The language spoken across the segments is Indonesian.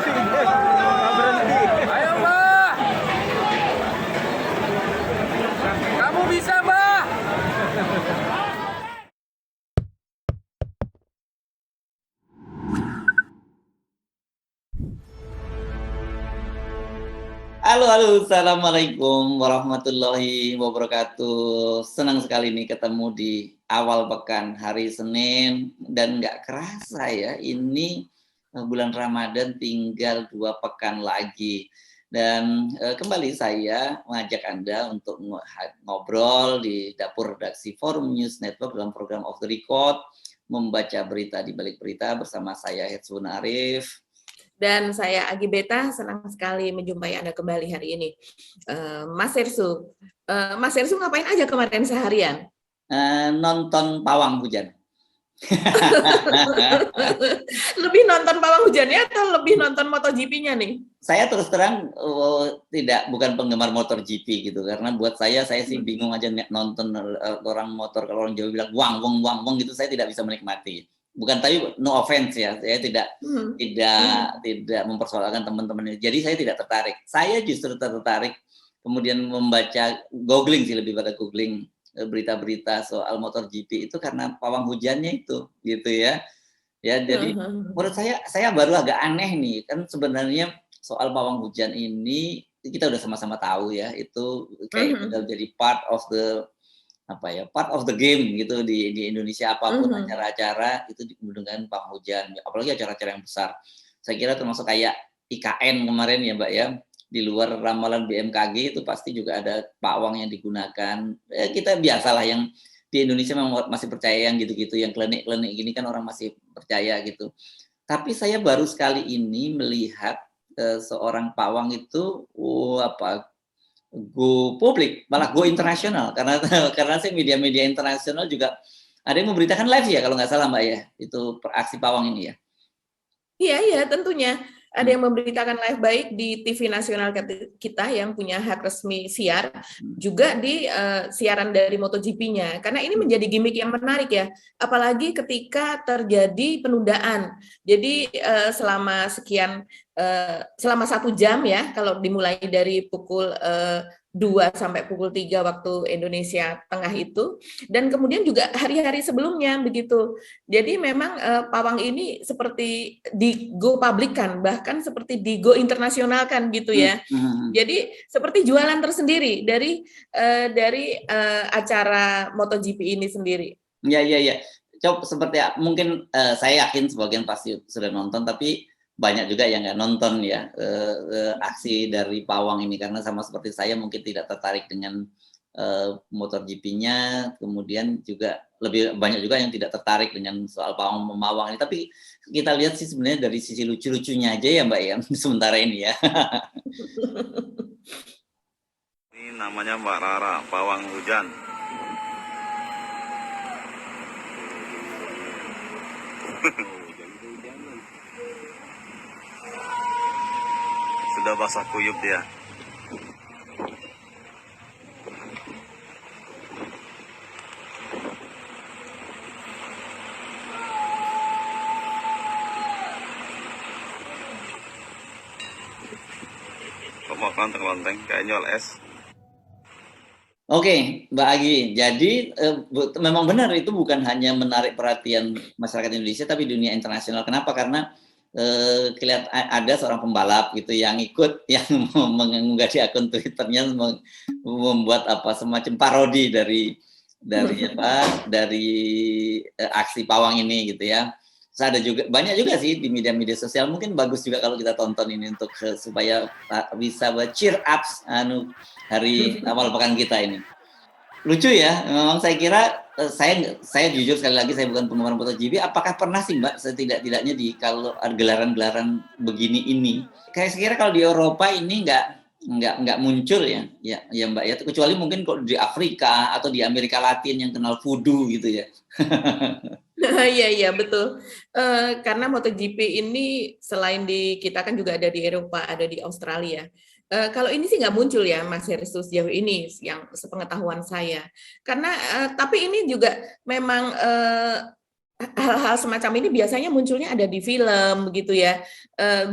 Nggak berhenti. Ayo Mbak, kamu bisa Mbak. Halo, halo, assalamualaikum warahmatullahi wabarakatuh. Senang sekali nih ketemu di awal pekan hari Senin dan nggak kerasa ya ini bulan Ramadan tinggal 2 pekan lagi. Dan kembali saya mengajak Anda untuk ngobrol di dapur redaksi Forum News Network dalam program Off the Record, membaca berita di balik berita bersama saya Hetsun Arif. Dan saya Agi Beta, senang sekali menjumpai Anda kembali hari ini. Mas Sersu, Mas Sersu ngapain aja kemarin seharian? Nonton pawang hujan. Lebih nonton pawang hujannya atau lebih nonton MotoGP-nya nih? Saya terus terang bukan penggemar MotoGP gitu, karena buat saya sih bingung aja nonton orang motor, kalau orang Jawa bilang wang wang gitu, saya tidak bisa menikmati. Bukan, tapi no offense ya, saya tidak mempersoalkan teman-teman. Jadi saya tidak tertarik. Saya justru tertarik kemudian membaca, googling sih, lebih pada googling berita-berita soal MotoGP itu karena pawang hujannya itu, gitu ya. Ya, jadi menurut saya baru agak aneh nih, kan sebenarnya soal pawang hujan ini kita udah sama-sama tahu ya, itu kayak udah jadi part of the game gitu di Indonesia, apapun acara-acara itu dengan pawang hujan, apalagi acara-acara yang besar. Saya kira termasuk kayak IKN kemarin ya Mbak ya, di luar ramalan BMKG itu pasti juga ada pawang yang digunakan. Kita biasalah yang di Indonesia memang masih percaya yang gitu-gitu, yang klinik-klinik gini kan orang masih percaya gitu. Tapi saya baru sekali ini melihat seorang pawang itu go publik, malah go internasional, karena saya media-media internasional juga ada yang memberitakan live ya kalau nggak salah Mbak ya, itu aksi pawang ini ya. Iya, tentunya. Ada yang memberitakan live baik di TV nasional kita yang punya hak resmi siar, juga di siaran dari MotoGP-nya. Karena ini menjadi gimmick yang menarik ya, apalagi ketika terjadi penundaan. Jadi selama 1 jam ya, kalau dimulai dari pukul 2 sampai pukul 3 waktu Indonesia Tengah itu, dan kemudian juga hari-hari sebelumnya begitu. Jadi memang pawang ini seperti di go public kan, bahkan seperti di go internasional kan gitu ya. Jadi seperti jualan tersendiri dari acara MotoGP ini sendiri. Iya. Coba seperti mungkin saya yakin sebagian pasti sudah nonton, tapi banyak juga yang nggak nonton ya aksi dari pawang ini, karena sama seperti saya mungkin tidak tertarik dengan MotoGP-nya, kemudian juga lebih banyak juga yang tidak tertarik dengan soal pawang memawang ini. Tapi kita lihat sih sebenarnya dari sisi lucu-lucunya aja ya Mbak ya, sementara ini ya. Ini namanya Mbak Rara, pawang hujan. Sudah basah kuyup dia. Kok mau kelenteng-kelenteng kayak nyol es. Oke, Mbak Agi. Jadi memang benar itu bukan hanya menarik perhatian masyarakat Indonesia, tapi dunia internasional. Kenapa? Karena kelihatan ada seorang pembalap gitu yang ikut, yang mengunggah di akun Twitternya, membuat semacam parodi dari aksi pawang ini gitu ya. Terus ada juga banyak juga sih di media-media sosial, mungkin bagus juga kalau kita tonton ini untuk supaya bisa cheer up hari awal pekan kita ini. Lucu ya, memang saya kira saya jujur sekali lagi, saya bukan penggemar MotoGP. Apakah pernah sih Mbak setidak-tidaknya kalau ada gelaran-gelaran begini ini? Kayak saya kira kalau di Eropa ini nggak muncul ya Mbak ya, kecuali mungkin kok di Afrika atau di Amerika Latin yang kenal voodoo gitu ya. Iya betul. Karena MotoGP ini selain di kita kan juga ada di Eropa, ada di Australia. Kalau ini sih nggak muncul ya Mas Herstus sejauh ini yang sepengetahuan saya. Karena tapi ini juga memang hal-hal semacam ini biasanya munculnya ada di film begitu ya.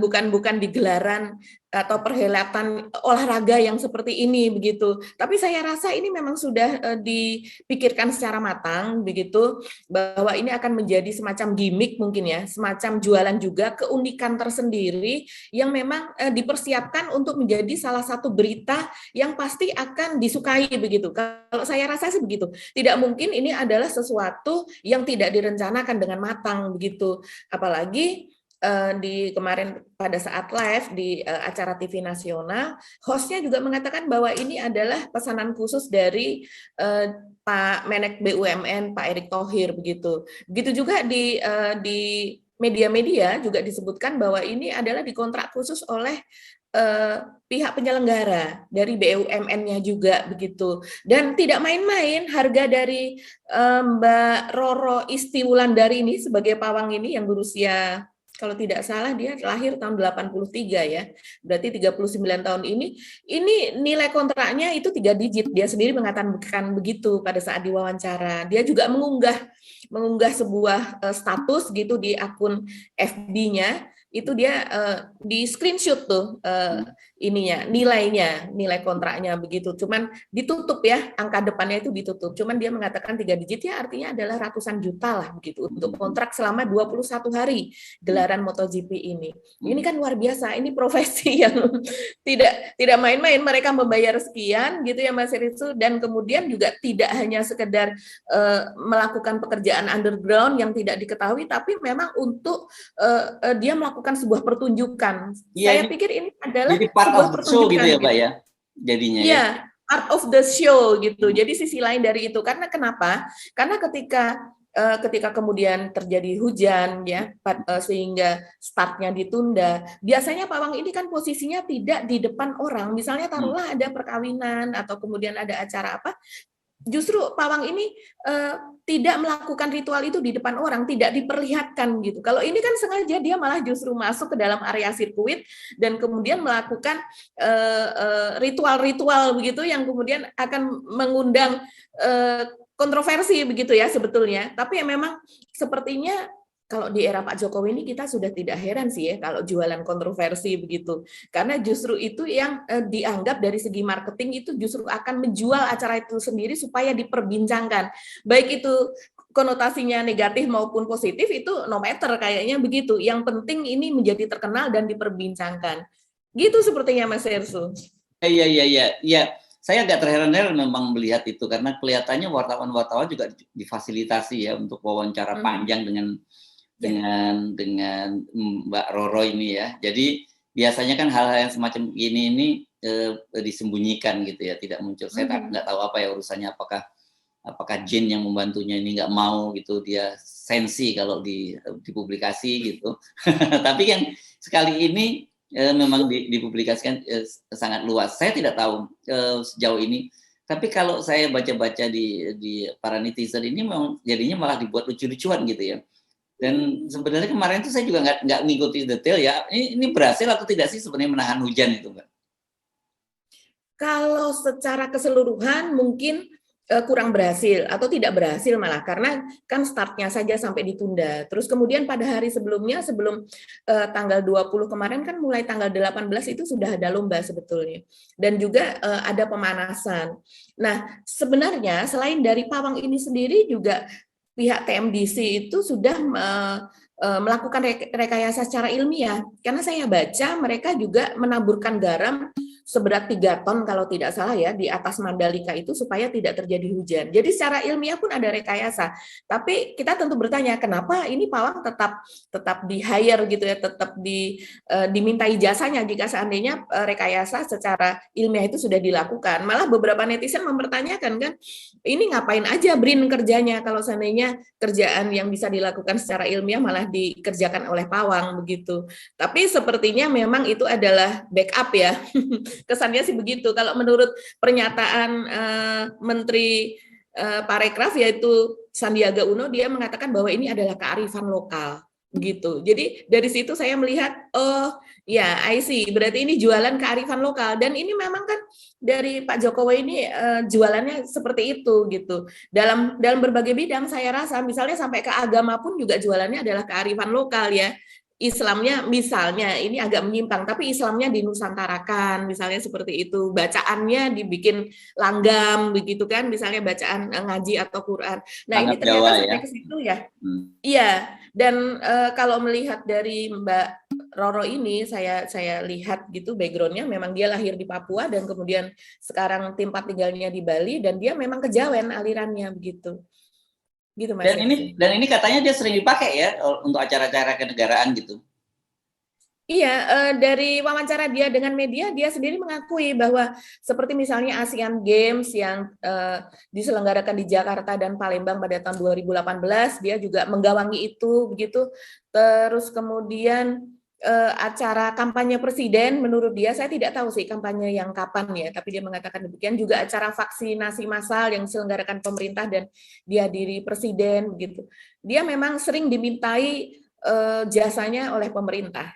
bukan di gelaran atau perhelatan olahraga yang seperti ini begitu. Tapi saya rasa ini memang sudah dipikirkan secara matang begitu, bahwa ini akan menjadi semacam gimmick mungkin ya, semacam jualan juga, keunikan tersendiri yang memang dipersiapkan untuk menjadi salah satu berita yang pasti akan disukai begitu. Kalau saya rasa sih begitu. Tidak mungkin ini adalah sesuatu yang tidak direncanakan dengan matang begitu. Apalagi di kemarin pada saat live di acara TV nasional, hostnya juga mengatakan bahwa ini adalah pesanan khusus dari Pak Menek BUMN, Pak Erick Thohir begitu. Begitu juga di media-media juga disebutkan bahwa ini adalah dikontrak khusus oleh pihak penyelenggara dari BUMN-nya juga begitu. Dan tidak main-main harga dari Mbak Roro Istiwulandari ini sebagai pawang ini yang berusia, kalau tidak salah dia lahir tahun 83 ya, berarti 39 tahun ini nilai kontraknya itu 3 digit. Dia sendiri mengatakan begitu pada saat diwawancara. Dia juga mengunggah sebuah status gitu di akun FB-nya, itu dia di screenshot tuh nilai kontraknya begitu. Cuman ditutup ya, angka depannya itu ditutup. Cuman dia mengatakan 3 digit ya, artinya adalah ratusan juta lah begitu untuk kontrak selama 21 hari gelaran MotoGP ini. Ini kan luar biasa, ini profesi yang tidak main-main. Mereka membayar sekian gitu ya Mas Ritsu, dan kemudian juga tidak hanya sekedar melakukan pekerjaan underground yang tidak diketahui, tapi memang untuk dia melakukan sebuah pertunjukan. Ya, Saya pikir ini adalah jadi part sebuah of the show gitu ya, pertunjukan Mbak ya, jadinya ya. Iya, part of the show gitu. Jadi sisi lain dari itu. Karena kenapa? Karena ketika kemudian terjadi hujan ya, sehingga startnya ditunda. Biasanya pawang ini kan posisinya tidak di depan orang. Misalnya taruhlah ada perkawinan atau kemudian ada acara apa, justru pawang ini tidak melakukan ritual itu di depan orang, tidak diperlihatkan gitu. Kalau ini kan sengaja dia malah justru masuk ke dalam area sirkuit dan kemudian melakukan ritual-ritual begitu yang kemudian akan mengundang kontroversi begitu ya sebetulnya. Tapi ya memang sepertinya kalau di era Pak Jokowi ini kita sudah tidak heran sih ya kalau jualan kontroversi begitu. Karena justru itu yang dianggap dari segi marketing itu justru akan menjual acara itu sendiri supaya diperbincangkan. Baik itu konotasinya negatif maupun positif itu no matter kayaknya begitu. Yang penting ini menjadi terkenal dan diperbincangkan. Gitu sepertinya Mas Ersu. Iya. Saya agak terheran-heran memang melihat itu karena kelihatannya wartawan-wartawan juga difasilitasi ya untuk wawancara panjang dengan Mbak Roro ini ya. Jadi biasanya kan hal-hal yang semacam ini disembunyikan gitu ya, tidak muncul. Saya nggak tahu apa ya urusannya, apakah Jin yang membantunya ini nggak mau gitu, dia sensi kalau dipublikasi gitu. Tapi yang sekali ini memang dipublikasikan sangat luas. Saya tidak tahu sejauh ini. Tapi kalau saya baca-baca di para netizen ini memang jadinya malah dibuat lucu-lucuan gitu ya. Dan sebenarnya kemarin itu saya juga nggak mengikuti detail ya. Ini berhasil atau tidak sih sebenarnya menahan hujan itu, Mbak? Kalau secara keseluruhan mungkin kurang berhasil atau tidak berhasil malah karena kan startnya saja sampai ditunda. Terus kemudian pada hari sebelumnya sebelum tanggal 20 kemarin kan mulai tanggal 18 itu sudah ada lomba sebetulnya. Dan juga ada pemanasan. Nah, sebenarnya selain dari pawang ini sendiri juga pihak TMDC itu sudah melakukan rekayasa secara ilmiah. Karena saya baca mereka juga menaburkan garam seberat 3 ton kalau tidak salah ya di atas Mandalika itu supaya tidak terjadi hujan. Jadi secara ilmiah pun ada rekayasa. Tapi kita tentu bertanya kenapa ini pawang tetap di hire gitu ya, tetap dimintai jasanya jika seandainya rekayasa secara ilmiah itu sudah dilakukan. Malah beberapa netizen mempertanyakan kan, ini ngapain aja BRIN kerjanya kalau seandainya kerjaan yang bisa dilakukan secara ilmiah malah dikerjakan oleh pawang begitu. Tapi sepertinya memang itu adalah backup ya. Kesannya sih begitu. Kalau menurut pernyataan Menteri Parekraf yaitu Sandiaga Uno, dia mengatakan bahwa ini adalah kearifan lokal gitu. Jadi dari situ saya melihat oh ya I see, berarti ini jualan kearifan lokal dan ini memang kan dari Pak Jokowi ini jualannya seperti itu gitu. Dalam berbagai bidang saya rasa misalnya sampai ke agama pun juga jualannya adalah kearifan lokal ya. Islamnya misalnya ini agak menyimpang, tapi Islamnya dinusantarakan, misalnya seperti itu. Bacaannya dibikin langgam, begitu kan, misalnya bacaan ngaji atau Quran. Nah ini Sangat ternyata Jawa ya. sampai ke situ ya. Hmm. Iya, dan kalau melihat dari Mbak Roro ini, saya lihat gitu background-nya, memang dia lahir di Papua dan kemudian sekarang tempat tinggalnya di Bali, dan dia memang kejawen alirannya begitu. Gitu Mas. Dan ini katanya dia sering dipakai ya untuk acara-acara kenegaraan gitu. Iya, dari wawancara dia dengan media, dia sendiri mengakui bahwa seperti misalnya Asian Games yang diselenggarakan di Jakarta dan Palembang pada tahun 2018, dia juga menggawangi itu, begitu. Terus kemudian acara kampanye presiden, menurut dia, saya tidak tahu sih kampanye yang kapan ya, tapi dia mengatakan demikian. Juga acara vaksinasi massal yang diselenggarakan pemerintah dan dihadiri presiden, begitu. Dia memang sering dimintai jasanya oleh pemerintah.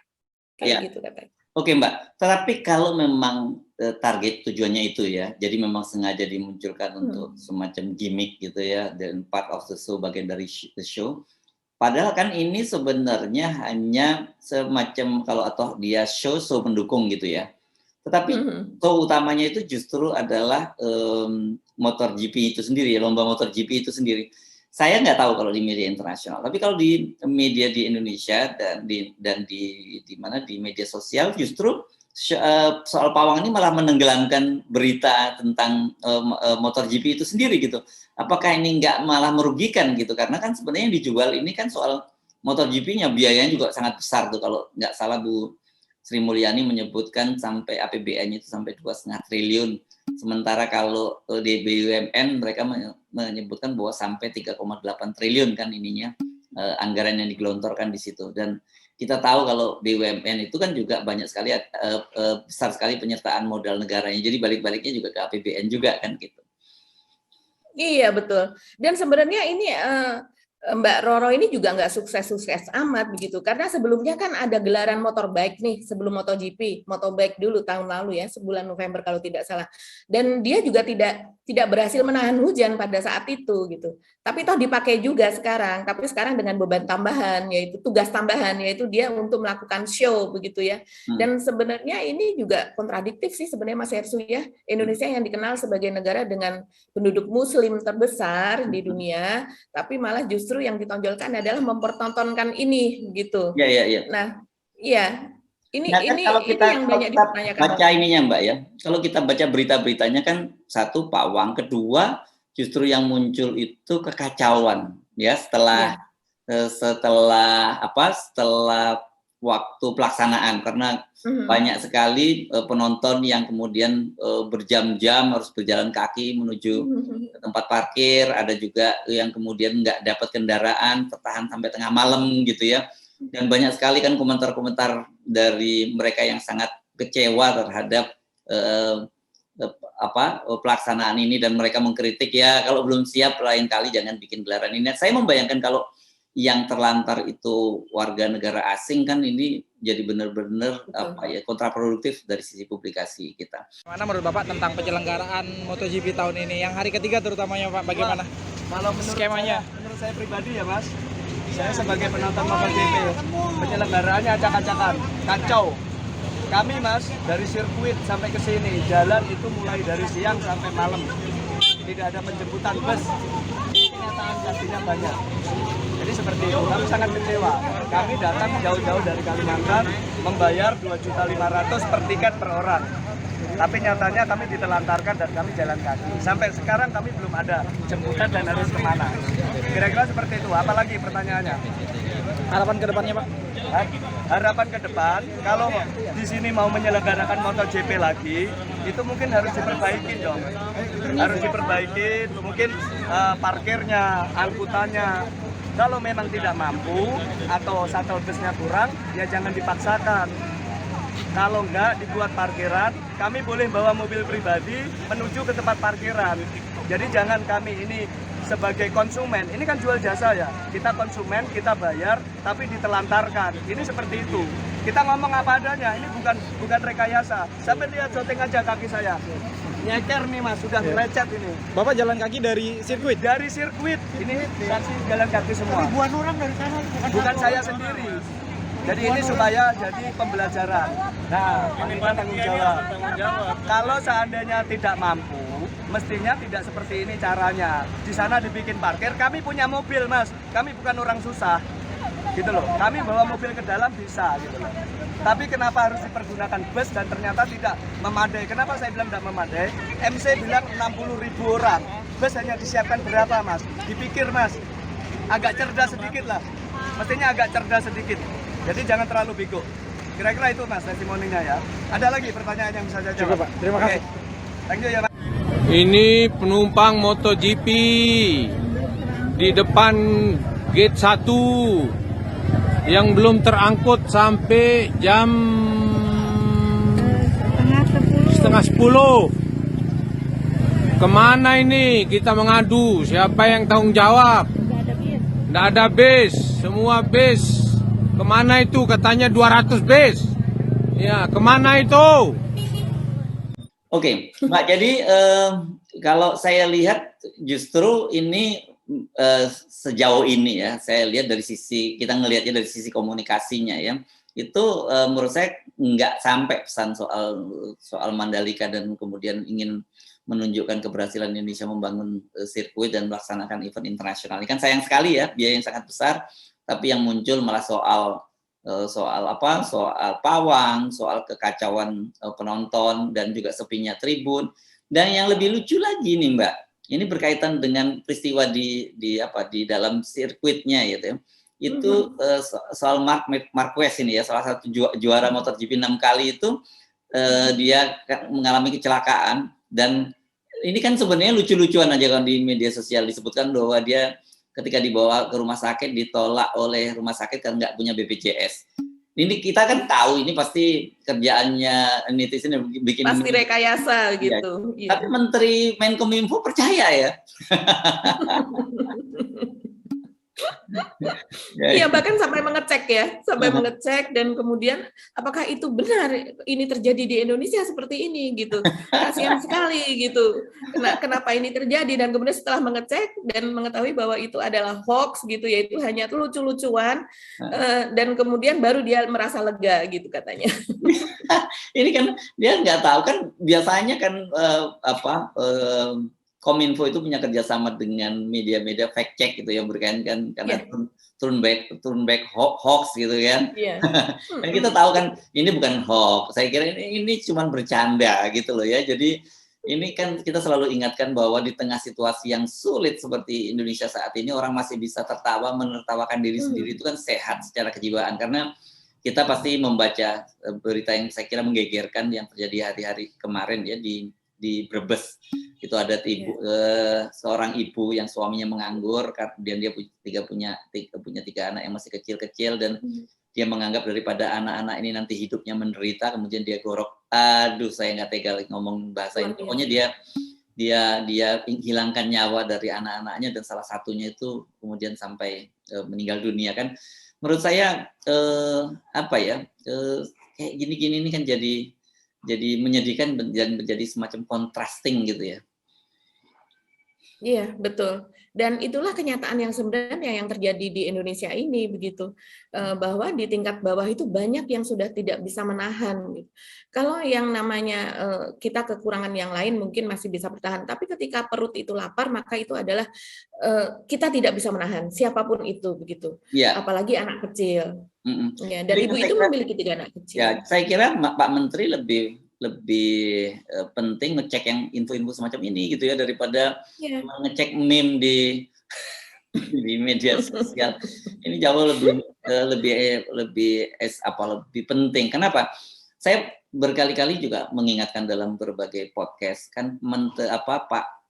Kayak gitu katanya. Oke Mbak, tetapi kalau memang target tujuannya itu ya, jadi memang sengaja dimunculkan untuk semacam gimmick gitu ya, dan part of the show, bagian dari the show. Padahal kan ini sebenarnya hanya semacam kalau atau dia show pendukung gitu ya. Tetapi show utamanya itu justru adalah MotoGP itu sendiri, lomba MotoGP itu sendiri. Saya nggak tahu kalau di media internasional, tapi kalau di media di Indonesia dan di mana di media sosial justru soal pawang ini malah menenggelamkan berita tentang MotoGP itu sendiri gitu. Apakah ini nggak malah merugikan gitu? Karena kan sebenarnya yang dijual ini kan soal MotoGP-nya, biayanya juga sangat besar tuh, kalau nggak salah Bu Sri Mulyani menyebutkan sampai APBN-nya itu sampai 2,5 triliun. Sementara kalau di BUMN mereka menyebutkan bahwa sampai 3,8 triliun kan ininya anggaran yang digelontorkan di situ. Dan kita tahu kalau BUMN itu kan juga banyak sekali besar sekali penyertaan modal negaranya. Jadi balik-baliknya juga ke APBN juga kan gitu. Iya betul. Dan sebenarnya ini Mbak Roro ini juga nggak sukses-sukses amat begitu, karena sebelumnya kan ada gelaran motorbike nih sebelum MotoGP, motobike dulu tahun lalu ya, sebulan November kalau tidak salah. Dan dia juga tidak berhasil menahan hujan pada saat itu gitu. Tapi toh dipakai juga sekarang, tapi sekarang dengan beban tambahan, yaitu tugas tambahan, yaitu dia untuk melakukan show begitu ya. Dan sebenarnya ini juga kontradiktif sih sebenarnya Mas Hersu ya. Indonesia yang dikenal sebagai negara dengan penduduk muslim terbesar di dunia, tapi malah justru yang ditonjolkan adalah mempertontonkan ini gitu. Iya. Nah, iya. Ini kalau kita yang banyak dipertanyakan. Baca ininya Mbak ya. Kalau kita baca berita-beritanya kan satu pawang, kedua justru yang muncul itu kekacauan ya setelah waktu pelaksanaan, karena banyak sekali penonton yang kemudian berjam-jam harus berjalan kaki menuju tempat parkir, ada juga yang kemudian nggak dapat kendaraan, tertahan sampai tengah malam gitu ya. Dan banyak sekali kan komentar-komentar dari mereka yang sangat kecewa terhadap pelaksanaan ini, dan mereka mengkritik ya kalau belum siap lain kali jangan bikin gelaran ini. Saya membayangkan kalau yang terlantar itu warga negara asing kan ini jadi benar-benar kontraproduktif dari sisi publikasi kita. Mana menurut Bapak tentang penyelenggaraan MotoGP tahun ini yang hari ketiga terutamanya Pak, bagaimana? Kalau menurut skemanya? Menurut saya pribadi ya Mas, saya sebagai penonton MotoGP, penyelenggaraannya acak-acakan, kacau. Kami Mas, dari sirkuit sampai ke sini, jalan itu mulai dari siang sampai malam. Tidak ada penjemputan bus. Kenyataan pastinya banyak. Jadi seperti itu, kami sangat kecewa. Kami datang jauh-jauh dari Kalimantan, membayar 2.500.000 per tiket per orang. Tapi nyatanya kami ditelantarkan dan kami jalan kaki. Sampai sekarang kami belum ada jemputan dan harus kemana. Kira-kira seperti itu, apalagi pertanyaannya? Harapan ke depannya Pak? Harapan ke depan, kalau di sini mau menyelenggarakan MotoGP lagi, itu mungkin harus diperbaiki dong. Harus diperbaiki, mungkin parkirnya, angkutannya. Kalau memang tidak mampu atau shuttle busnya kurang, ya jangan dipaksakan. Kalau enggak dibuat parkiran, kami boleh bawa mobil pribadi menuju ke tempat parkiran. Jadi jangan kami ini sebagai konsumen, ini kan jual jasa ya. Kita konsumen, kita bayar, tapi ditelantarkan. Ini seperti itu. Kita ngomong apa adanya, ini bukan rekayasa. Sampai lihat syuting aja kaki saya. Nyeker nih Mas, sudah lecet ini. Bapak jalan kaki dari sirkuit? Dari sirkuit. Ini saksi jalan kaki semua. Ribuan orang dari sana. Bukan saya sendiri. Jadi ini supaya jadi pembelajaran. Nah, ini tanggung jawab. Kalau seandainya tidak mampu, mestinya tidak seperti ini caranya. Di sana dibikin parkir, kami punya mobil, Mas. Kami bukan orang susah. Gitu loh. Kami bawa mobil ke dalam bisa gitu loh. Tapi kenapa harus dipergunakan bus dan ternyata tidak memadai? Kenapa saya bilang tidak memadai? MC bilang 60.000 orang. Bus hanya disiapkan berapa, Mas? Dipikir, Mas. Agak cerdas sedikit lah. Mestinya agak cerdas sedikit. Jadi jangan terlalu bego. Kira-kira itu, Mas, testimoninya ya. Ada lagi pertanyaan yang bisa saya jawab? Cukup, Pak. Terima kasih. Thank you ya, Pak. Ini penumpang MotoGP di depan gate 1 yang belum terangkut sampai jam setengah 10. Kemana ini kita mengadu? Siapa yang tanggung jawab? Tidak ada bis, semua bis. Kemana itu? Katanya 200 bis. Ya, kemana itu? Oke, Mbak. Jadi kalau saya lihat justru ini sejauh ini ya, saya lihat dari sisi kita ngelihatnya dari sisi komunikasinya ya, itu menurut saya nggak sampai pesan soal Mandalika dan kemudian ingin menunjukkan keberhasilan Indonesia membangun sirkuit dan melaksanakan event internasional. Ini kan sayang sekali ya, biaya yang sangat besar, tapi yang muncul malah soal pawang, soal kekacauan penonton dan juga sepinya tribun. Dan yang lebih lucu lagi nih, Mbak, ini berkaitan dengan peristiwa di dalam sirkuitnya gitu ya. Itu soal Mark Marquez ini ya, salah satu juara MotoGP 6 kali itu dia mengalami kecelakaan. Dan ini kan sebenarnya lucu-lucuan aja kan di media sosial, disebutkan bahwa dia ketika dibawa ke rumah sakit ditolak oleh rumah sakit karena nggak punya BPJS. Ini kita kan tahu ini pasti kerjaannya netizen yang bikin pasti rekayasa gitu. Ya. Tapi Menteri Menkominfo percaya ya. Iya, bahkan sampai mengecek ya, mengecek dan kemudian apakah itu benar ini terjadi di Indonesia seperti ini gitu. Kasihan sekali gitu. Kenapa ini terjadi, dan kemudian setelah mengecek dan mengetahui bahwa itu adalah hoax gitu, yaitu hanya lucu-lucuan, dan kemudian baru dia merasa lega gitu katanya. Ini kan dia nggak tahu kan, biasanya kan Kominfo itu punya kerjasama dengan media-media fact check gitu yang berkaitan karena turn back hoax gitu kan. Dan kita tahu kan ini bukan hoax. Saya kira ini cuma bercanda gitu loh ya. Jadi ini kan kita selalu ingatkan bahwa di tengah situasi yang sulit seperti Indonesia saat ini, orang masih bisa tertawa, menertawakan diri sendiri, itu kan sehat secara kejiwaan. Karena kita pasti membaca berita yang saya kira menggegerkan yang terjadi hari-hari kemarin ya di Brebes. Itu ada seorang ibu yang suaminya menganggur, kemudian dia punya tiga anak yang masih kecil-kecil, dan dia menganggap daripada anak-anak ini nanti hidupnya menderita, kemudian dia gorok. Aduh, saya nggak tega ngomong bahasa ini. Pokoknya dia hilangkan nyawa dari anak-anaknya, dan salah satunya itu kemudian sampai meninggal dunia kan. Menurut saya kayak gini-gini ini kan jadi menyedihkan dan menjadi semacam contrasting gitu ya. Iya, betul. Dan itulah kenyataan yang sebenarnya yang terjadi di Indonesia ini begitu. Bahwa di tingkat bawah itu banyak yang sudah tidak bisa menahan. Gitu. Kalau yang namanya kita kekurangan yang lain mungkin masih bisa bertahan, tapi ketika perut itu lapar maka itu adalah kita tidak bisa menahan siapapun itu begitu. Ya. Apalagi anak kecil. Ya, dan ibu itu memiliki 3 anak kecil. Ya, saya kira Pak Menteri lebih penting ngecek yang info-info semacam ini gitu ya, daripada ngecek meme di media sosial. Ini jauh lebih penting. Kenapa? Saya berkali-kali juga mengingatkan dalam berbagai podcast kan,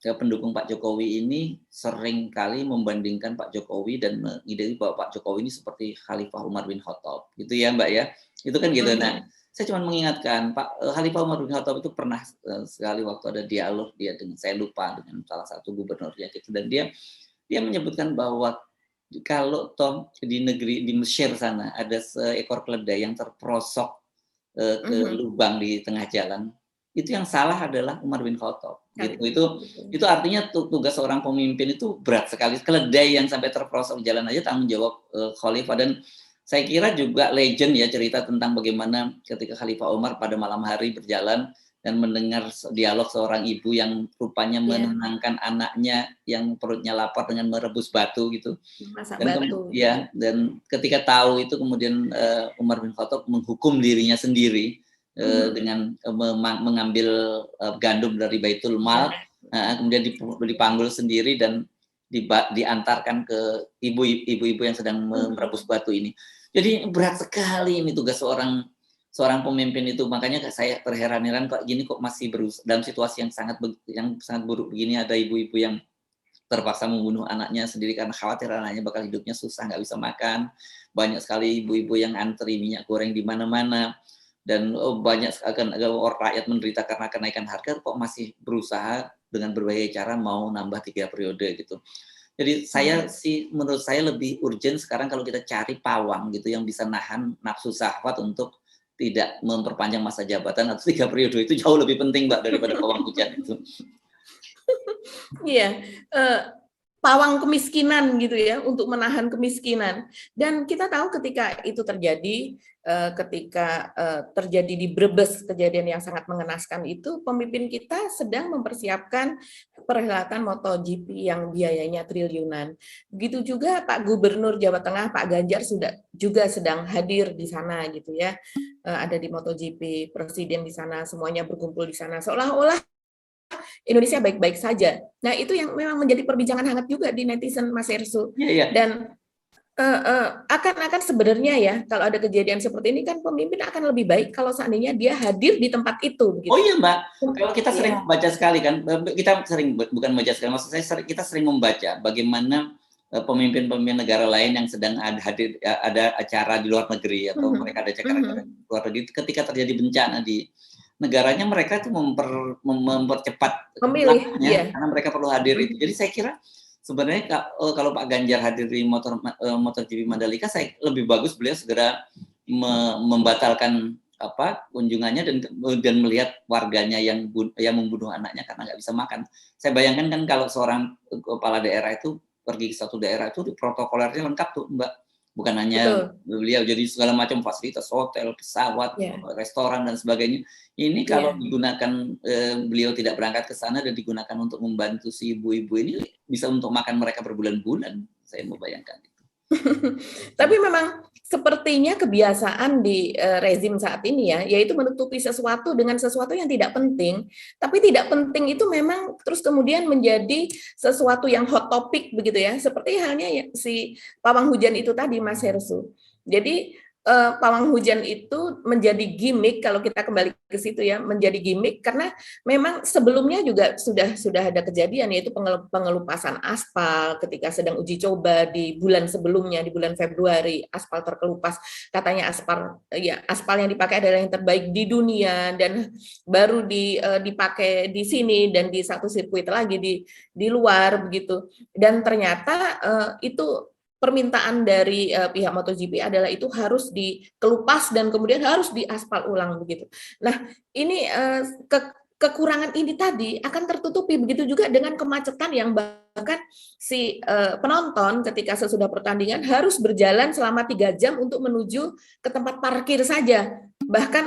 pendukung Pak Jokowi ini sering kali membandingkan Pak Jokowi dan mengidai bahwa Pak Jokowi ini seperti Khalifah Umar bin Khattab gitu ya Mbak ya. Itu kan gitu. Nah, saya cuma mengingatkan Pak Khalifah Umar bin Khattab itu pernah sekali waktu ada dialog dia dengan, saya lupa, dengan salah satu gubernurnya gitu, dan dia menyebutkan bahwa kalau toh di Mesir sana ada seekor keledai yang terperosok ke lubang di tengah jalan, itu yang salah adalah Umar bin Khattab. Gitu. Itu artinya tugas seorang pemimpin itu berat sekali. Keledai yang sampai terperosok di jalan aja tanggung jawab Khalifah. Dan Saya kira juga legend ya cerita tentang bagaimana ketika Khalifah Umar pada malam hari berjalan dan mendengar dialog seorang ibu yang rupanya menenangkan anaknya yang perutnya lapar dengan merebus batu gitu. Masak Dan batu. dan ketika tahu itu kemudian Umar bin Khattab menghukum dirinya sendiri dengan mengambil gandum dari Baitul Mal, kemudian dipanggul sendiri dan diantarkan ke ibu-ibu yang sedang merebus batu ini. Jadi berat sekali ini tugas seorang pemimpin itu. Makanya saya terheran-heran kok gini kok masih dalam situasi yang sangat buruk begini, ada ibu-ibu yang terpaksa membunuh anaknya sendiri karena khawatir anaknya bakal hidupnya susah, nggak bisa makan. Banyak sekali ibu-ibu yang antri minyak goreng di mana-mana, dan banyak rakyat menderita karena kenaikan harga, kok masih berusaha dengan berbagai cara mau nambah 3 periode gitu. Jadi menurut saya lebih urgent sekarang kalau kita cari pawang gitu yang bisa nahan nafsu syahwat untuk tidak memperpanjang masa jabatan atau 3 periode, itu jauh lebih penting Mbak daripada pawang hujan itu. Iya, pawang kemiskinan gitu ya, untuk menahan kemiskinan. Dan kita tahu ketika itu terjadi, terjadi di Brebes, kejadian yang sangat mengenaskan itu, pemimpin kita sedang mempersiapkan perhelatan MotoGP yang biayanya triliunan. Begitu juga Pak Gubernur Jawa Tengah, Pak Ganjar juga sedang hadir di sana gitu ya, ada di MotoGP, Presiden di sana, semuanya berkumpul di sana, seolah-olah Indonesia baik-baik saja. Nah, itu yang memang menjadi perbincangan hangat juga di netizen, Mas Ersu. Dan akan sebenarnya ya, kalau ada kejadian seperti ini kan pemimpin akan lebih baik kalau seandainya dia hadir di tempat itu. Begitu. Oh iya Mbak, kalau kita sering membaca sekali kan, bukan membaca sekali, maksud saya kita sering membaca bagaimana pemimpin-pemimpin negara lain yang sedang ada acara di luar negeri atau mereka ada acara di luar negeri, ketika terjadi bencana di negaranya, mereka itu mempercepat memilih karena mereka perlu hadir itu. Jadi saya kira sebenarnya kalau Pak Ganjar hadir di MotoGP Mandalika, saya lebih bagus beliau segera membatalkan kunjungannya dan melihat warganya yang membunuh anaknya karena nggak bisa makan. Saya bayangkan kan kalau seorang kepala daerah itu pergi ke satu daerah itu protokolernya lengkap tuh Mbak. Bukan hanya beliau, jadi segala macam fasilitas hotel, pesawat, restoran dan sebagainya. Ini kalau digunakan, beliau tidak berangkat ke sana dan digunakan untuk membantu si ibu-ibu ini, bisa untuk makan mereka berbulan-bulan. Saya membayangkan itu. Tapi memang sepertinya kebiasaan di rezim saat ini ya, yaitu menutupi sesuatu dengan sesuatu yang tidak penting. Tapi tidak penting itu memang terus kemudian menjadi sesuatu yang hot topic begitu ya. Seperti halnya ya, si pawang hujan itu tadi, Mas Hersu. Jadi pawang hujan itu menjadi gimmick, kalau kita kembali ke situ ya, menjadi gimmick karena memang sebelumnya juga sudah ada kejadian, yaitu pengelupasan aspal ketika sedang uji coba di bulan sebelumnya, di bulan Februari, aspal terkelupas. Katanya aspal yang dipakai adalah yang terbaik di dunia dan baru dipakai di sini dan di satu sirkuit lagi di luar begitu. Dan ternyata itu permintaan dari pihak MotoGP adalah itu harus dikelupas dan kemudian harus diaspal ulang begitu. Nah, ini kekurangan ini tadi akan tertutupi, begitu juga dengan kemacetan yang bahkan si penonton ketika sesudah pertandingan harus berjalan selama 3 jam untuk menuju ke tempat parkir saja. Bahkan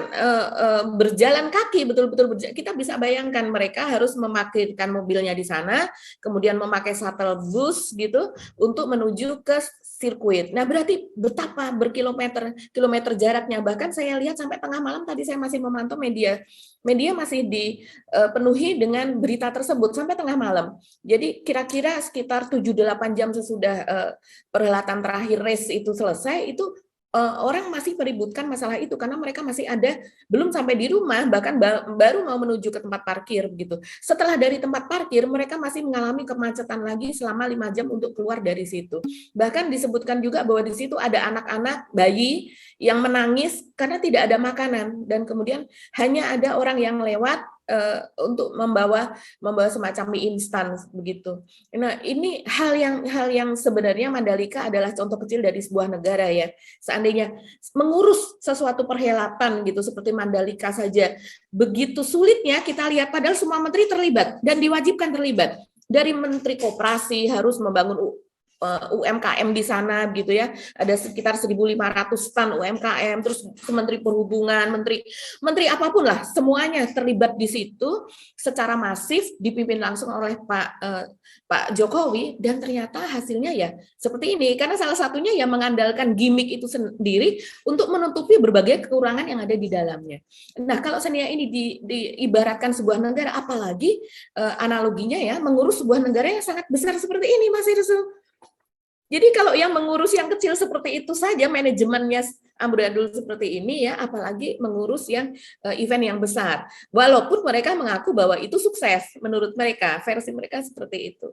berjalan kaki, betul-betul kita bisa bayangkan mereka harus memarkirkan mobilnya di sana, kemudian memakai shuttle bus gitu untuk menuju ke sirkuit. Nah, berarti betapa berkilometer jaraknya. Bahkan saya lihat sampai tengah malam tadi saya masih memantau media masih dipenuhi dengan berita tersebut sampai tengah malam. Jadi kira-kira sekitar 7-8 jam sesudah perhelatan terakhir race itu selesai, itu orang masih meributkan masalah itu karena mereka masih ada belum sampai di rumah, bahkan baru mau menuju ke tempat parkir begitu. Setelah dari tempat parkir mereka masih mengalami kemacetan lagi selama 5 jam untuk keluar dari situ. Bahkan disebutkan juga bahwa di situ ada anak-anak bayi yang menangis karena tidak ada makanan dan kemudian hanya ada orang yang lewat untuk membawa semacam mie instan begitu. Nah, ini hal yang sebenarnya Mandalika adalah contoh kecil dari sebuah negara ya. Seandainya mengurus sesuatu perhelatan gitu seperti Mandalika saja begitu sulitnya kita lihat, padahal semua menteri terlibat dan diwajibkan terlibat. Dari Menteri Koperasi harus membangun UMKM di sana gitu ya, ada sekitar 1.500 ton UMKM, terus Menteri Perhubungan, menteri apapun lah, semuanya terlibat di situ secara masif dipimpin langsung oleh Pak Jokowi, dan ternyata hasilnya ya seperti ini, karena salah satunya ya mengandalkan gimmick itu sendiri untuk menutupi berbagai kekurangan yang ada di dalamnya. Nah, kalau seandainya ini diibaratkan sebuah negara, apalagi analoginya ya mengurus sebuah negara yang sangat besar seperti ini, Mas Irsul. Jadi kalau yang mengurus yang kecil seperti itu saja, manajemennya amburadul seperti ini ya, apalagi mengurus yang event yang besar. Walaupun mereka mengaku bahwa itu sukses, menurut mereka, versi mereka seperti itu.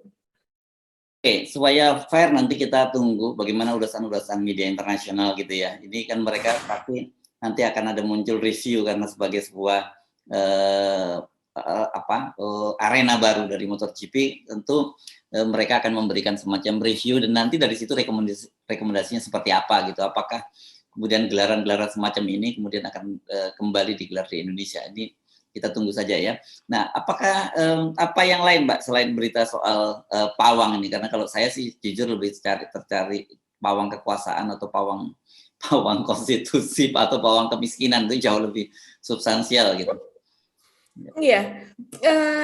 Oke, supaya fair nanti kita tunggu bagaimana urasan-urasan media internasional gitu ya. Ini kan mereka pasti nanti akan ada muncul review karena sebagai sebuah arena baru dari MotoGP, tentu mereka akan memberikan semacam review dan nanti dari situ rekomendasinya seperti apa gitu. Apakah kemudian gelaran-gelaran semacam ini kemudian akan kembali digelar di Indonesia? Ini kita tunggu saja ya. Nah, apakah apa yang lain, Mbak, selain berita soal pawang ini? Karena kalau saya sih jujur lebih tercari pawang kekuasaan atau pawang konstitusi atau pawang kemiskinan, itu jauh lebih substansial gitu. Iya,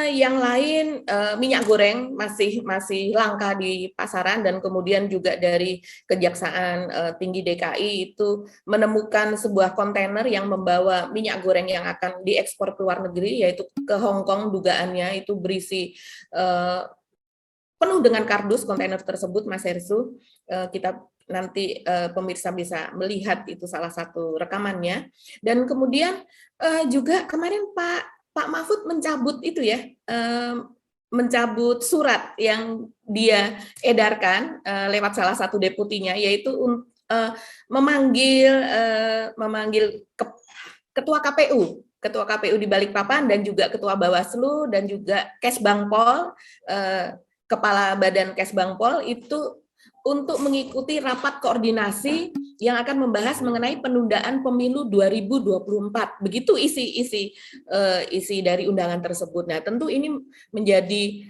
yang lain minyak goreng masih langka di pasaran, dan kemudian juga dari Kejaksaan Tinggi DKI itu menemukan sebuah kontainer yang membawa minyak goreng yang akan diekspor ke luar negeri, yaitu ke Hong Kong. Dugaannya itu berisi penuh dengan kardus kontainer tersebut, Mas Hersu. Kita nanti pemirsa bisa melihat itu salah satu rekamannya. Dan kemudian juga kemarin Pak Mahfud mencabut itu ya, mencabut surat yang dia edarkan lewat salah satu deputinya, yaitu memanggil ketua KPU di Balikpapan dan juga ketua Bawaslu dan juga Kesbangpol, kepala Badan Kesbangpol itu untuk mengikuti rapat koordinasi yang akan membahas mengenai penundaan pemilu 2024. Begitu isi dari undangan tersebut. Nah, tentu ini menjadi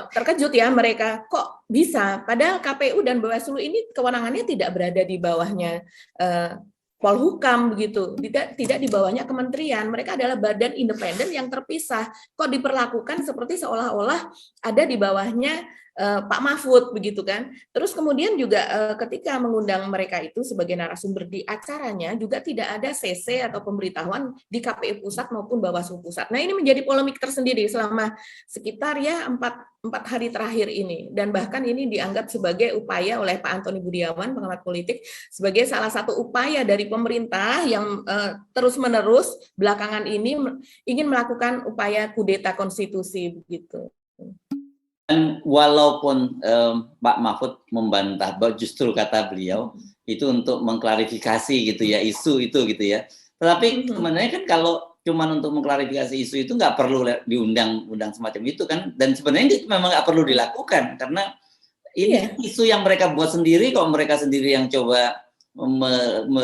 terkejut ya mereka, kok bisa, padahal KPU dan Bawaslu ini kewenangannya tidak berada di bawahnya Polhukam begitu, tidak di bawahnya kementerian. Mereka adalah badan independen yang terpisah. Kok diperlakukan seperti seolah-olah ada di bawahnya Pak Mahfud begitu kan. Terus kemudian juga ketika mengundang mereka itu sebagai narasumber di acaranya juga tidak ada CC atau pemberitahuan di KPU pusat maupun Bawaslu pusat. Nah, ini menjadi polemik tersendiri selama sekitar ya 4 hari terakhir ini, dan bahkan ini dianggap sebagai upaya oleh Pak Antoni Budiawan, pengamat politik, sebagai salah satu upaya dari pemerintah yang terus-menerus belakangan ini ingin melakukan upaya kudeta konstitusi begitu. Dan walaupun Pak Mahfud membantah, justru kata beliau itu untuk mengklarifikasi gitu ya isu itu gitu ya. Tetapi sebenarnya kan kalau cuman untuk mengklarifikasi isu itu nggak perlu diundang semacam itu kan. Dan sebenarnya itu memang nggak perlu dilakukan karena ini isu yang mereka buat sendiri. Kalau mereka sendiri yang coba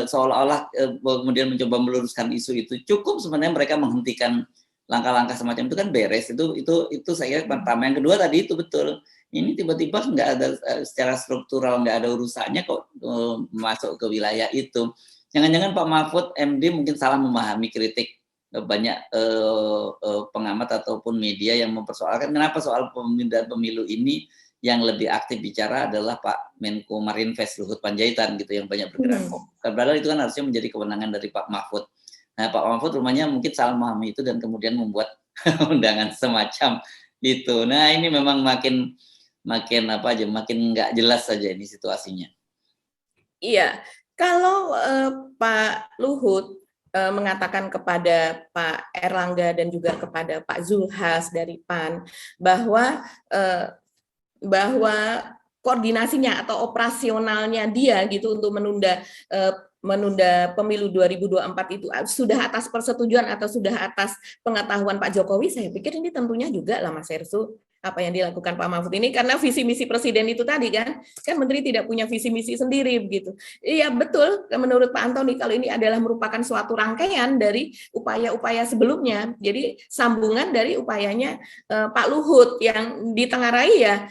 seolah-olah kemudian mencoba meluruskan isu itu, cukup sebenarnya mereka menghentikan langkah-langkah semacam itu kan beres. Itu saya pertama. Yang kedua tadi itu betul, ini tiba-tiba nggak ada secara struktural, nggak ada urusannya kok masuk ke wilayah itu. Jangan-jangan Pak Mahfud MD mungkin salah memahami kritik banyak pengamat ataupun media yang mempersoalkan kenapa soal penundaan pemilu ini yang lebih aktif bicara adalah Pak Menko Marinvest Luhut Panjaitan gitu yang banyak bergerak. Padahal itu kan harusnya menjadi kewenangan dari Pak Mahfud. Nah, Pak Mahfud rumahnya mungkin salah memahami itu dan kemudian membuat undangan semacam itu. Nah, ini memang makin nggak jelas saja ini situasinya. Iya, kalau Pak Luhut mengatakan kepada Pak Erlangga dan juga kepada Pak Zulhas dari PAN bahwa koordinasinya atau operasionalnya dia gitu untuk menunda pemilu 2024 itu sudah atas persetujuan atau sudah atas pengetahuan Pak Jokowi, saya pikir ini tentunya juga lah Mas Hersu apa yang dilakukan Pak Mahfud ini, karena visi misi presiden itu tadi kan menteri tidak punya visi misi sendiri begitu. Iya betul, menurut Pak Antoni kalau ini adalah merupakan suatu rangkaian dari upaya-upaya sebelumnya, jadi sambungan dari upayanya Pak Luhut yang ditengarai ya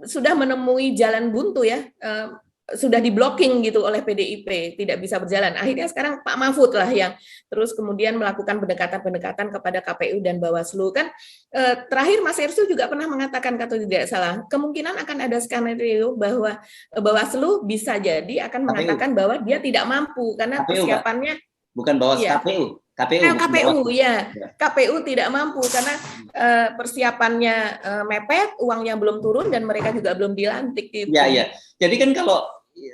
sudah menemui jalan buntu ya, sudah di-blocking gitu oleh PDIP, tidak bisa berjalan. Akhirnya sekarang Pak Mahfud lah yang terus kemudian melakukan pendekatan-pendekatan kepada KPU dan Bawaslu. Kan terakhir Mas Ersu juga pernah mengatakan, kalau tidak salah, kemungkinan akan ada skenario bahwa Bawaslu bisa jadi akan mengatakan bahwa dia tidak mampu karena KPU, Pak. persiapannya Bukan Bawaslu, Iya. KPU. KPU, bukan KPU Bawaslu. ya, Ya. KPU tidak mampu karena persiapannya mepet, uangnya belum turun dan mereka juga belum dilantik gitu. Iya, iya. Jadi kan kalau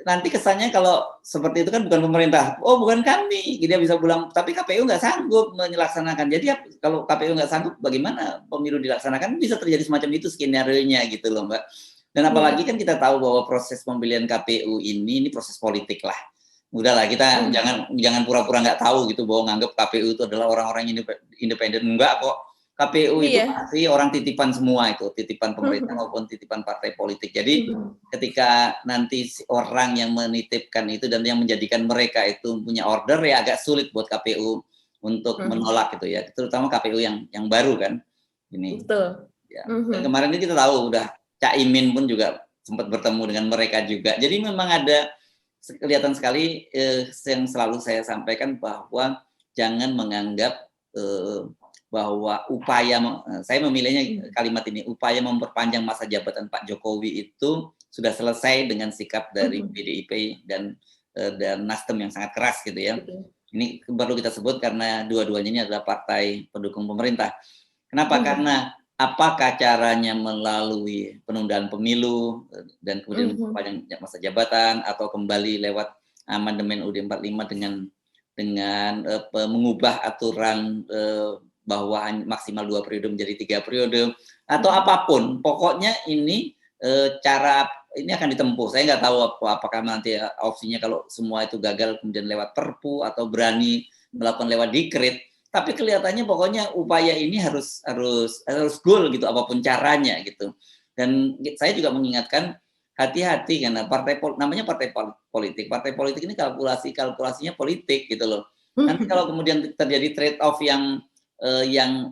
nanti kesannya kalau seperti itu kan bukan pemerintah. Oh, bukan kami. Dia bisa bilang, tapi KPU nggak sanggup melaksanakan. Jadi kalau KPU nggak sanggup, bagaimana pemilu dilaksanakan? Bisa terjadi semacam itu skenario-nya gitu loh, Mbak. Dan apalagi kan kita tahu bahwa proses pemilihan KPU ini proses politik lah. Udahlah, kita jangan pura-pura nggak tahu gitu bahwa nganggap KPU itu adalah orang-orang independen. Enggak kok. KPU itu pasti orang titipan semua itu, titipan pemerintah maupun titipan partai politik. Jadi ketika nanti orang yang menitipkan itu dan yang menjadikan mereka itu punya order, ya agak sulit buat KPU untuk menolak gitu ya. Terutama KPU yang baru kan. Ini. Betul. Ya. Dan kemarin ini kita tahu udah Cak Imin pun juga sempat bertemu dengan mereka juga. Jadi memang ada kelihatan sekali yang selalu saya sampaikan bahwa jangan menganggap bahwa upaya, saya memilihnya kalimat ini, upaya memperpanjang masa jabatan Pak Jokowi itu sudah selesai dengan sikap dari PDIP dan Nasdem yang sangat keras gitu ya. Ini perlu kita sebut karena dua-duanya ini adalah partai pendukung pemerintah. Kenapa? Karena apakah caranya melalui penundaan pemilu dan kemudian memperpanjang masa jabatan atau kembali lewat amandemen UUD 45 dengan mengubah aturan bahwa maksimal 2 periode menjadi 3 periode atau apapun, pokoknya ini cara ini akan ditempuh. Saya nggak tahu apakah nanti opsinya kalau semua itu gagal kemudian lewat Perpu atau berani melakukan lewat dekret. Tapi kelihatannya pokoknya upaya ini harus goal gitu apapun caranya gitu. Dan saya juga mengingatkan hati-hati karena namanya partai politik. Partai politik ini kalkulasinya politik gitu loh. Nanti kalau kemudian terjadi trade off yang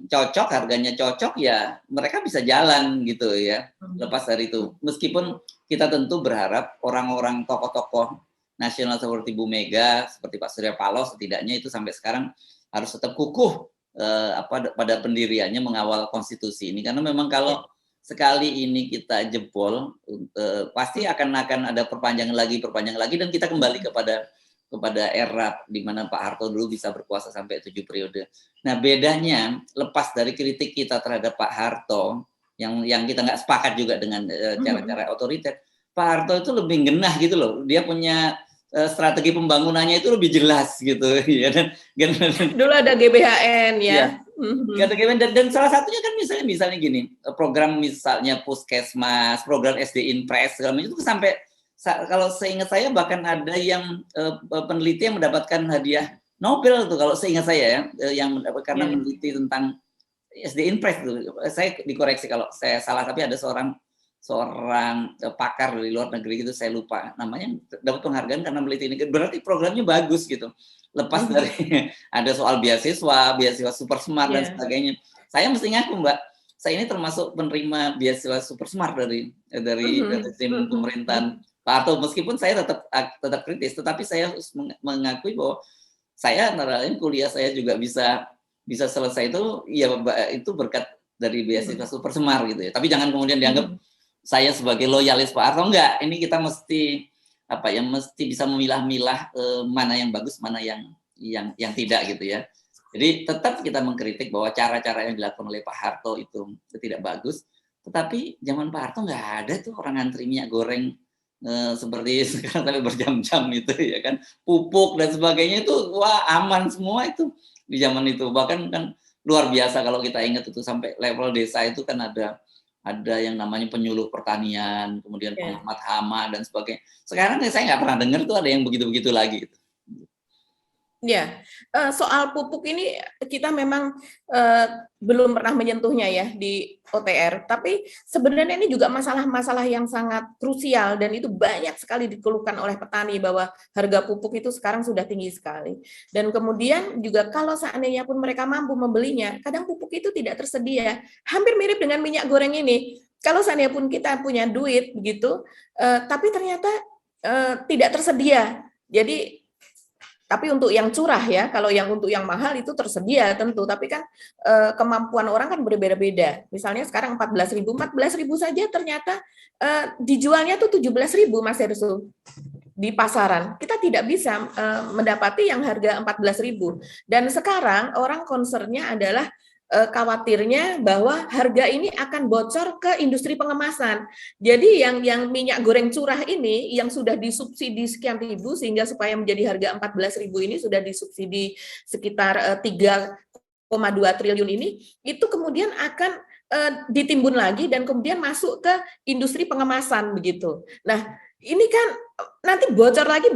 cocok, harganya cocok, ya mereka bisa jalan gitu ya. Lepas dari itu, meskipun kita tentu berharap orang-orang tokoh-tokoh nasional seperti Bu Mega, seperti Pak Surya Paloh setidaknya itu sampai sekarang harus tetap kukuh pada pendiriannya mengawal konstitusi ini, karena memang kalau sekali ini kita jebol pasti akan ada perpanjangan lagi dan kita kembali kepada era di mana Pak Harto dulu bisa berkuasa sampai 7 periode. Nah, bedanya lepas dari kritik kita terhadap Pak Harto yang kita nggak sepakat juga dengan cara-cara otoriter, Pak Harto itu lebih genah gitu loh. Dia punya strategi pembangunannya itu lebih jelas gitu ya. Dan dulu ada GBHN ya. Dan salah satunya kan misalnya gini, program misalnya Puskesmas, program SD Impres segala macam itu sampai kalau seingat saya bahkan ada yang peneliti yang mendapatkan hadiah Nobel tuh kalau seingat saya ya, yang karena meneliti tentang SD Impres itu. Saya dikoreksi kalau saya salah, tapi ada seorang pakar dari luar negeri gitu, saya lupa namanya, dapat penghargaan karena meneliti ini. Berarti programnya bagus gitu. Lepas dari ada soal beasiswa super smart dan sebagainya. Saya mesti ngaku Mbak, saya ini termasuk penerima beasiswa super smart dari tim pemerintahan Pak Harto, meskipun saya tetap kritis, tetapi saya harus mengakui bahwa saya antara lain kuliah saya juga bisa selesai itu ya itu berkat dari beasiswa super smart gitu ya. Tapi jangan kemudian dianggap saya sebagai loyalis Pak Harto, enggak. Ini kita mesti bisa memilah-milah mana yang bagus, mana yang tidak gitu ya. Jadi tetap kita mengkritik bahwa cara-cara yang dilakukan oleh Pak Harto itu tidak bagus. Tetapi zaman Pak Harto nggak ada tuh orang ngantri minyak goreng seperti sekarang sampai berjam-jam itu ya kan, pupuk dan sebagainya itu wah aman semua itu di zaman itu. Bahkan kan luar biasa kalau kita ingat itu sampai level desa itu kan ada yang namanya penyuluh pertanian, kemudian pengamat hama dan sebagainya. Sekarang saya nggak pernah dengar tuh ada yang begitu-begitu lagi gitu. Ya, soal pupuk ini kita memang belum pernah menyentuhnya ya di OTR, tapi sebenarnya ini juga masalah-masalah yang sangat krusial dan itu banyak sekali dikeluhkan oleh petani bahwa harga pupuk itu sekarang sudah tinggi sekali. Dan kemudian juga kalau seandainya pun mereka mampu membelinya, kadang pupuk itu tidak tersedia. Hampir mirip dengan minyak goreng ini. kalau seandainya pun kita punya duit begitu, tapi ternyata tidak tersedia. Jadi tapi untuk yang curah ya, kalau yang untuk yang mahal itu tersedia tentu, tapi kan kemampuan orang kan berbeda-beda. Misalnya sekarang 14.000 saja ternyata dijualnya tuh 17.000 Mas Hersul di pasaran. Kita tidak bisa mendapati yang harga 14.000. Dan sekarang orang concernnya adalah khawatirnya bahwa harga ini akan bocor ke industri pengemasan. Jadi yang minyak goreng curah ini yang sudah disubsidi sekian ribu sehingga supaya menjadi harga 14.000 ini sudah disubsidi sekitar 3,2 triliun ini, itu kemudian akan ditimbun lagi dan kemudian masuk ke industri pengemasan begitu. Nah, ini kan nanti bocor lagi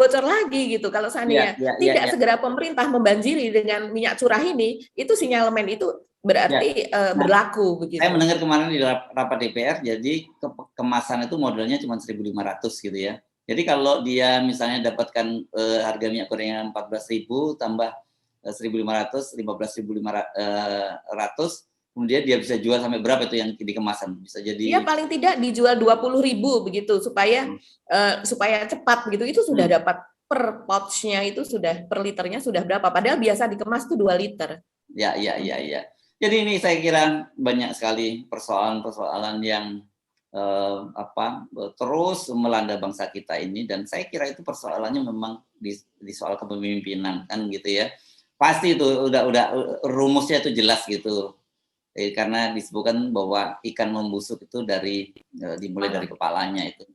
gitu. Kalau seandainya tidak segera pemerintah membanjiri dengan minyak curah ini, itu sinyalemen itu berarti berlaku begitu. Saya mendengar kemarin di rapat DPR, jadi kemasan itu modelnya cuma 1.500 gitu ya. Jadi kalau dia misalnya dapatkan harga minyak goreng 14.000 tambah 1.500, 15.500, kemudian dia bisa jual sampai berapa itu yang di kemasan? Bisa jadi ya paling tidak dijual 20.000 begitu supaya supaya cepat begitu. Itu sudah dapat per pouch-nya itu sudah per liternya sudah berapa? Padahal biasa dikemas tuh 2 liter. Ya. Jadi ini saya kira banyak sekali persoalan-persoalan yang terus melanda bangsa kita ini, dan saya kira itu persoalannya memang di soal kepemimpinan kan gitu ya. Pasti itu udah rumusnya itu jelas gitu. Karena disebutkan bahwa ikan membusuk itu dimulai dari kepalanya itu.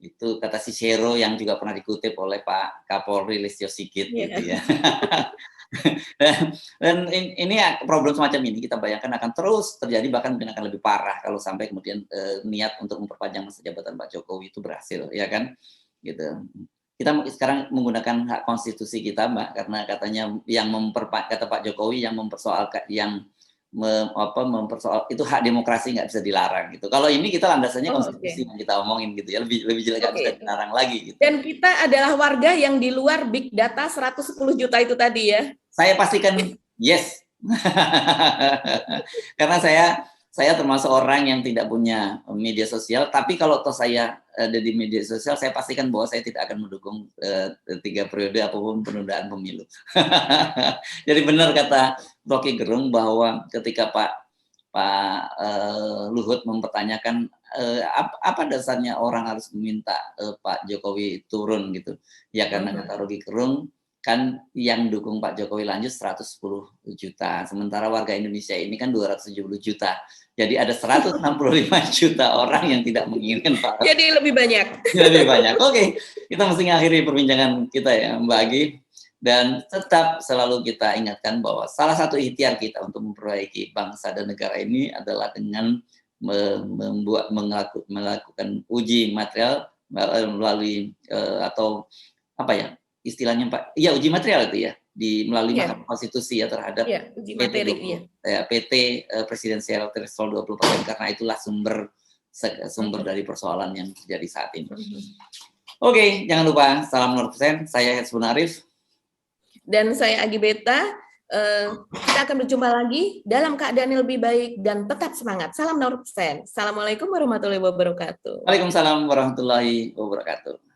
Itu kata Cicero yang juga pernah dikutip oleh Pak Kapolri Listio Sigit gitu ya. Dan ini problem semacam ini kita bayangkan akan terus terjadi, bahkan mungkin akan lebih parah kalau sampai kemudian niat untuk memperpanjang masa jabatan Pak Jokowi itu berhasil, ya kan? Gitu. Kita sekarang menggunakan hak konstitusi kita, Mbak, karena katanya kata Pak Jokowi yang mempersoalkan mempersoal itu hak demokrasi nggak bisa dilarang gitu. Kalau ini kita landasannya konstitusi yang kita omongin gitu ya, lebih jelas nggak bisa dilarang lagi gitu. Dan kita adalah warga yang di luar big data 110 juta itu tadi ya. Saya pastikan yes. Karena saya termasuk orang yang tidak punya media sosial, tapi kalau toh saya ada di media sosial, saya pastikan bahwa saya tidak akan mendukung 3 periode apapun penundaan pemilu. Jadi benar kata Rocky Gerung bahwa ketika Pak Luhut mempertanyakan apa dasarnya orang harus meminta Pak Jokowi turun gitu. Ya karena kata Rocky Gerung, kan yang dukung Pak Jokowi lanjut 110 juta, sementara warga Indonesia ini kan 270 juta. Jadi ada 165 juta orang yang tidak menginginkan Pak. Jadi lebih banyak. Lebih banyak. Oke, kita mesti ngakhiri perbincangan kita ya, Mbak Agi. Dan tetap selalu kita ingatkan bahwa salah satu ikhtiar kita untuk memperbaiki bangsa dan negara ini adalah dengan melakukan uji material melalui atau apa ya istilahnya Pak? Iya, uji material itu ya, melalui Mahkamah Konstitusi ya terhadap uji materi, PT presidensial threshold 20%, karena itulah sumber dari persoalan yang terjadi saat ini. Oke, jangan lupa salam 0%. Saya Hetsbun Arif. Dan saya Agi Beta. Kita akan berjumpa lagi dalam keadaan yang lebih baik dan tetap semangat. Salam 0%. Assalamualaikum warahmatullahi wabarakatuh. Waalaikumsalam warahmatullahi wabarakatuh.